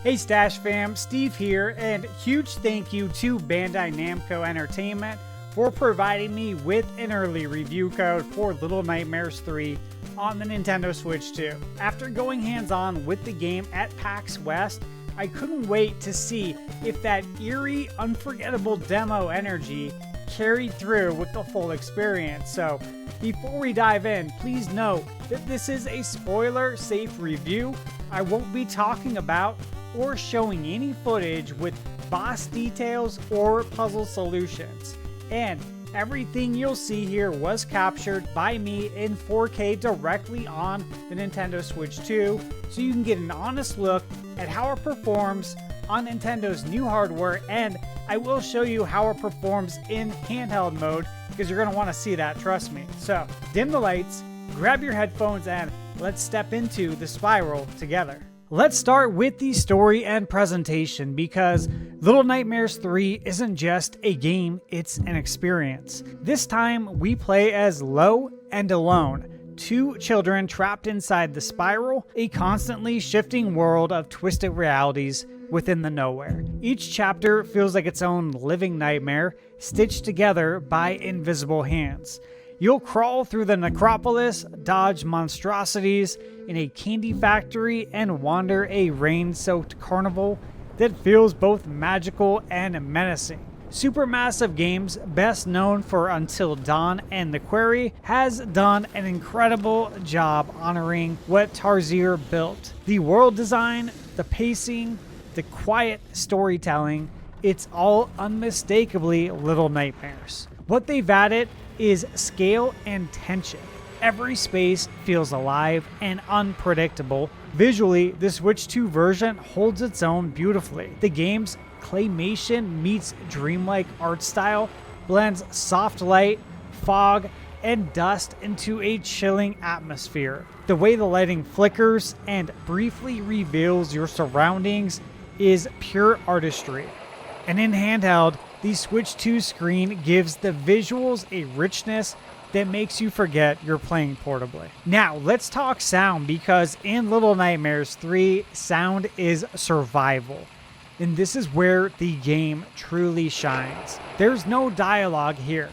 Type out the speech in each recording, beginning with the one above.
Hey Stash fam, Steve here, and huge thank you to Bandai Namco Entertainment for providing me with an early review code for Little Nightmares 3 on the Nintendo Switch 2. After going hands-on with the game at PAX West, I couldn't wait to see if that eerie, unforgettable demo energy carried through with the full experience. So before we dive in, please note that this is a spoiler-safe review. I won't be talking about or showing any footage with boss details or puzzle solutions. And everything you'll see here was captured by me in 4K directly on the Nintendo Switch 2, so you can get an honest look at how it performs on Nintendo's new hardware, and I will show you how it performs in handheld mode, because you're going to want to see that, trust me. So, dim the lights, grab your headphones, and let's step into the spiral together. Let's start with the story and presentation, because Little Nightmares 3 isn't just a game, it's an experience. This time, we play as Lo and Alone, two children trapped inside the spiral, a constantly shifting world of twisted realities within the nowhere. Each chapter feels like its own living nightmare, stitched together by invisible hands. You'll crawl through the necropolis, dodge monstrosities in a candy factory, and wander a rain-soaked carnival that feels both magical and menacing. Supermassive Games, best known for Until Dawn and The Quarry, has done an incredible job honoring what Tarsier built. The world design, the pacing, the quiet storytelling, it's all unmistakably Little Nightmares. What they've added is scale and tension. Every space feels alive and unpredictable. Visually, the Switch 2 version holds its own beautifully. The game's claymation meets dreamlike art style blends soft light, fog, and dust into a chilling atmosphere. The way the lighting flickers and briefly reveals your surroundings is pure artistry. And in handheld, the Switch 2 screen gives the visuals a richness that makes you forget you're playing portably. Now, let's talk sound, because in Little Nightmares 3, sound is survival. And this is where the game truly shines. There's no dialogue here.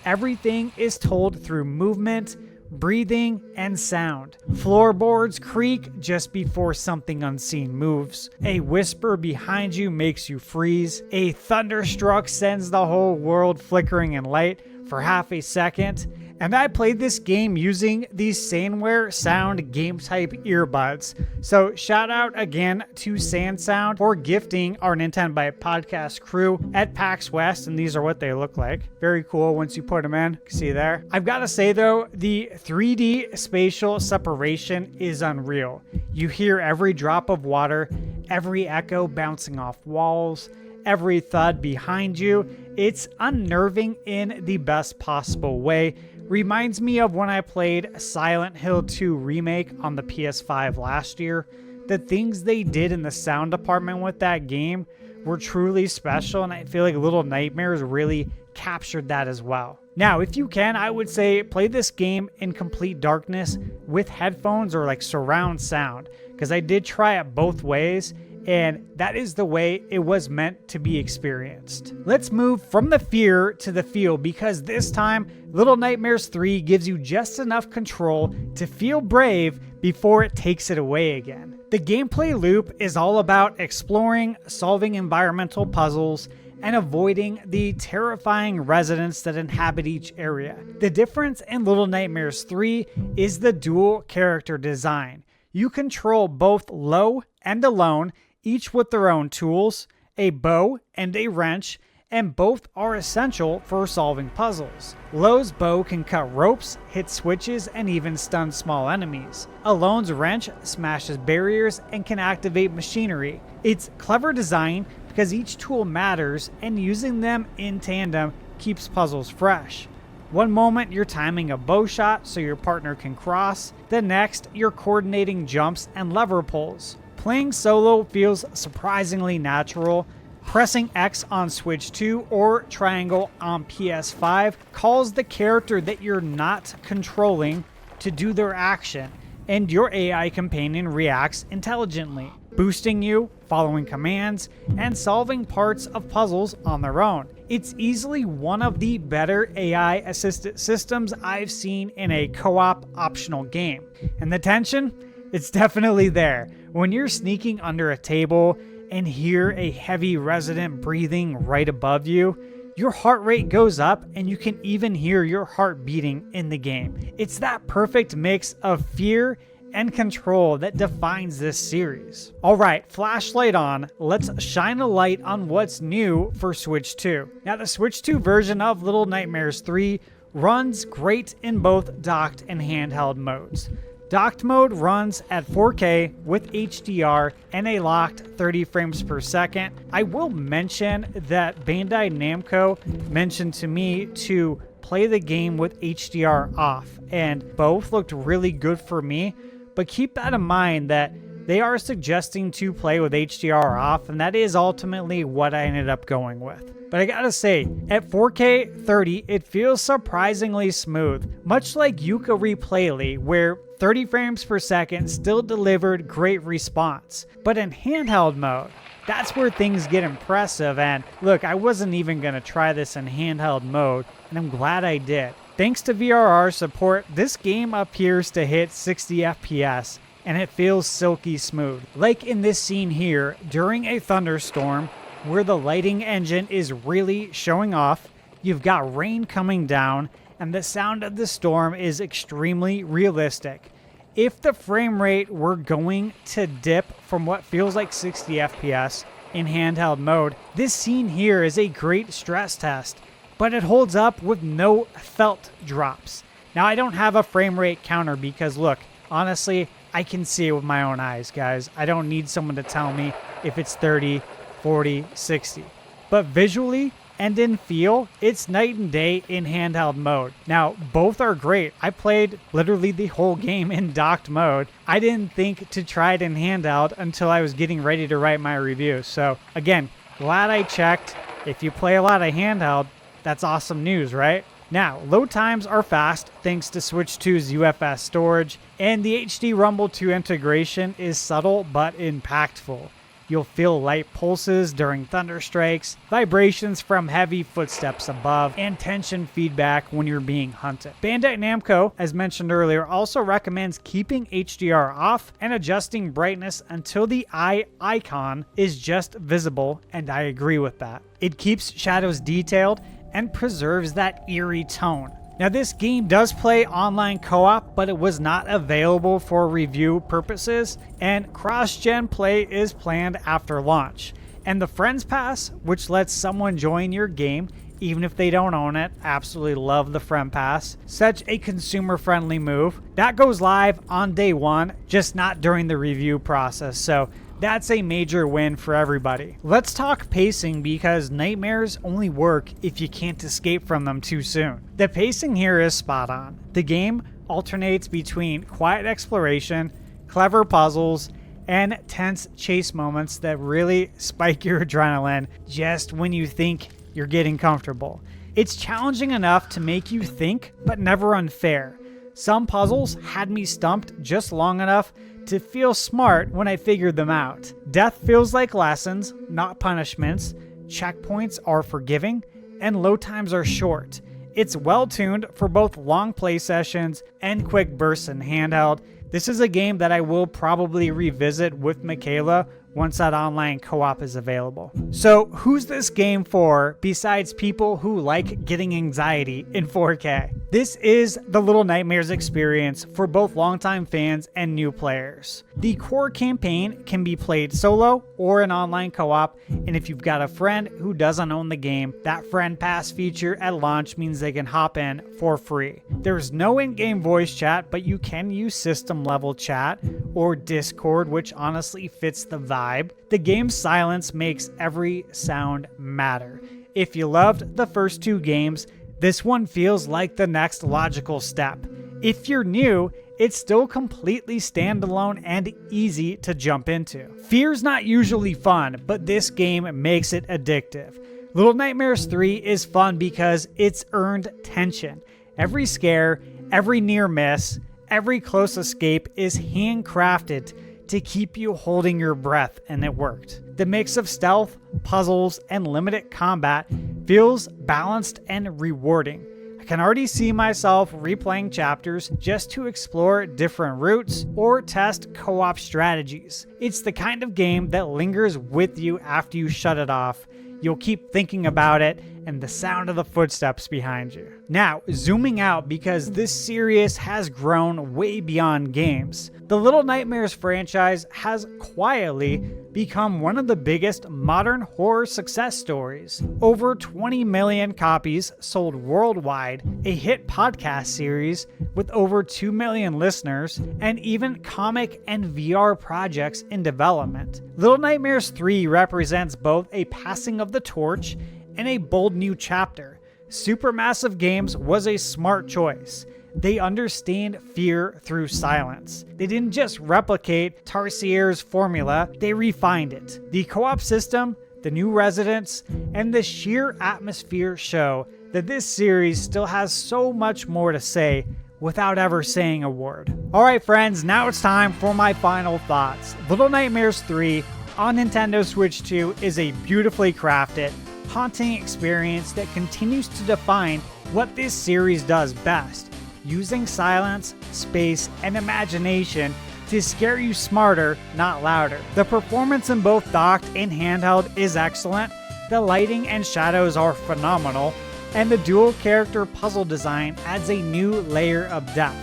Everything is told through movement, breathing, and sound. Floorboards creak just before something unseen moves. A whisper behind you makes you freeze. A thunderstruck sends the whole world flickering in light for half a second. And I played this game using these Sanware Sound game type earbuds. So shout out again to SanSound for gifting our NintenByte podcast crew at PAX West, and these are what they look like. Very cool once you put them in. See there? I've got to say though, the 3D spatial separation is unreal. You hear every drop of water, every echo bouncing off walls, every thud behind you. It's unnerving in the best possible way. Reminds me of when I played Silent Hill 2 Remake on the PS5 last year. The things they did in the sound department with that game were truly special, and I feel like Little Nightmares really captured that as well. Now, if you can, I would say play this game in complete darkness with headphones or like surround sound, because I did try it both ways, and that is the way it was meant to be experienced. Let's move from the fear to the feel, because this time, Little Nightmares 3 gives you just enough control to feel brave before it takes it away again. The gameplay loop is all about exploring, solving environmental puzzles, and avoiding the terrifying residents that inhabit each area. The difference in Little Nightmares 3 is the dual character design. You control both Lo and Alone, each with their own tools, a bow and a wrench, and both are essential for solving puzzles. Lo's bow can cut ropes, hit switches, and even stun small enemies. Alone's wrench smashes barriers and can activate machinery. It's clever design because each tool matters, and using them in tandem keeps puzzles fresh. One moment you're timing a bow shot so your partner can cross, the next you're coordinating jumps and lever pulls. Playing solo feels surprisingly natural. Pressing X on Switch 2 or triangle on PS5 calls the character that you're not controlling to do their action, and your AI companion reacts intelligently. boosting you, following commands, and solving parts of puzzles on their own. It's easily one of the better AI assisted systems I've seen in a co-op optional game. And the tension? It's definitely there. When you're sneaking under a table and hear a heavy resident breathing right above you, your heart rate goes up and you can even hear your heart beating in the game. It's that perfect mix of fear and control that defines this series. Alright, flashlight on, let's shine a light on what's new for Switch 2. Now the Switch 2 version of Little Nightmares 3 runs great in both docked and handheld modes. Docked mode runs at 4K with HDR and a locked 30 frames per second. I will mention that Bandai Namco mentioned to me to play the game with HDR off, and both looked really good for me, but keep that in mind that they are suggesting to play with HDR off, and that is ultimately what I ended up going with. But I gotta say, at 4K 30, it feels surprisingly smooth, much like Yooka-Replay, where 30 frames per second still delivered great response. But in handheld mode, that's where things get impressive, and look, I wasn't even gonna try this in handheld mode, and I'm glad I did. Thanks to VRR support, this game appears to hit 60 FPS, and it feels silky smooth. Like in this scene here, during a thunderstorm, where the lighting engine is really showing off, you've got rain coming down, and the sound of the storm is extremely realistic. If the frame rate were going to dip from what feels like 60 FPS in handheld mode, this scene here is a great stress test, but it holds up with no felt drops. Now I don't have a frame rate counter because look, honestly, I can see it with my own eyes, guys. I don't need someone to tell me if it's 30, 40, 60. But visually and in feel, it's night and day in handheld mode. Now, both are great. I played literally the whole game in docked mode. I didn't think to try it in handheld until I was getting ready to write my review. So again, glad I checked. If you play a lot of handheld, that's awesome news, right? Now, load times are fast thanks to Switch 2's UFS storage, and the HD Rumble 2 integration is subtle but impactful. You'll feel light pulses during thunder strikes, vibrations from heavy footsteps above, and tension feedback when you're being hunted. Bandai Namco, as mentioned earlier, also recommends keeping HDR off and adjusting brightness until the eye icon is just visible, and I agree with that. It keeps shadows detailed and preserves that eerie tone. Now this game does play online co-op, but it was not available for review purposes, and cross-gen play is planned after launch. And the Friends Pass, which lets someone join your game even if they don't own it, absolutely love the Friend Pass. Such a consumer-friendly move. That goes live on day one, just not during the review process, so that's a major win for everybody. Let's talk pacing because nightmares only work if you can't escape from them too soon. The pacing here is spot on. The game alternates between quiet exploration, clever puzzles, and tense chase moments that really spike your adrenaline just when you think you're getting comfortable. It's challenging enough to make you think, but never unfair. Some puzzles had me stumped just long enough to feel smart when I figured them out. Death feels like lessons, not punishments. Checkpoints are forgiving, and load times are short. It's well tuned for both long play sessions and quick bursts in handheld. This is a game that I will probably revisit with Michaela once that online co-op is available. So who's this game for besides people who like getting anxiety in 4K? This is the Little Nightmares experience for both longtime fans and new players. The core campaign can be played solo or in online co-op, and if you've got a friend who doesn't own the game, that Friend Pass feature at launch means they can hop in for free. There's no in-game voice chat, but you can use system level chat or Discord, which honestly fits the vibe. The game's silence makes every sound matter. If you loved the first two games, this one feels like the next logical step. If you're new, it's still completely standalone and easy to jump into. Fear's not usually fun, but this game makes it addictive. Little Nightmares 3 is fun because it's earned tension. Every scare, every near miss, every close escape is handcrafted to keep you holding your breath, and it worked. The mix of stealth, puzzles, and limited combat feels balanced and rewarding. I can already see myself replaying chapters just to explore different routes or test co-op strategies. It's the kind of game that lingers with you after you shut it off. You'll keep thinking about it and the sound of the footsteps behind you. Now, zooming out, because this series has grown way beyond games. The Little Nightmares franchise has quietly become one of the biggest modern horror success stories. Over 20 million copies sold worldwide, a hit podcast series with over 2 million listeners, and even comic and VR projects in development. Little Nightmares 3 represents both a passing of the torch and a bold new chapter. Supermassive Games was a smart choice. They understand fear through silence. They didn't just replicate Tarsiers' formula, they refined it. The co-op system, the new residents, and the sheer atmosphere show that this series still has so much more to say without ever saying a word. Alright friends, now it's time for my final thoughts. Little Nightmares 3 on Nintendo Switch 2 is a beautifully crafted, haunting experience that continues to define what this series does best, using silence, space, and imagination to scare you smarter, not louder. The performance in both docked and handheld is excellent, the lighting and shadows are phenomenal, and the dual character puzzle design adds a new layer of depth.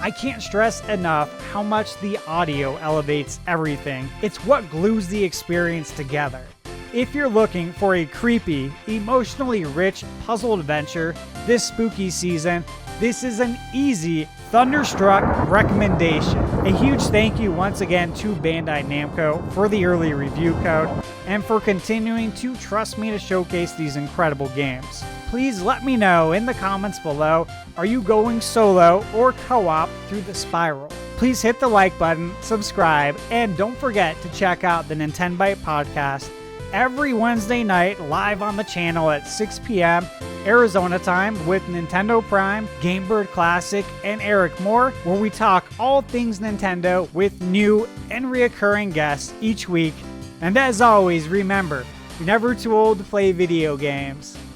I can't stress enough how much the audio elevates everything. It's what glues the experience together. If you're looking for a creepy, emotionally rich puzzle adventure this spooky season, this is an easy Thunderstruck recommendation. A huge thank you once again to Bandai Namco for the early review code and for continuing to trust me to showcase these incredible games. Please let me know in the comments below, are you going solo or co-op through the spiral? Please hit the like button, subscribe, and don't forget to check out the NintenByte podcast every Wednesday night live on the channel at 6 p.m. Arizona time with Nintendo Prime, Gamebird Classic, and Eric Moore, where we talk all things Nintendo with new and reoccurring guests each week. And as always, remember, you're never too old to play video games.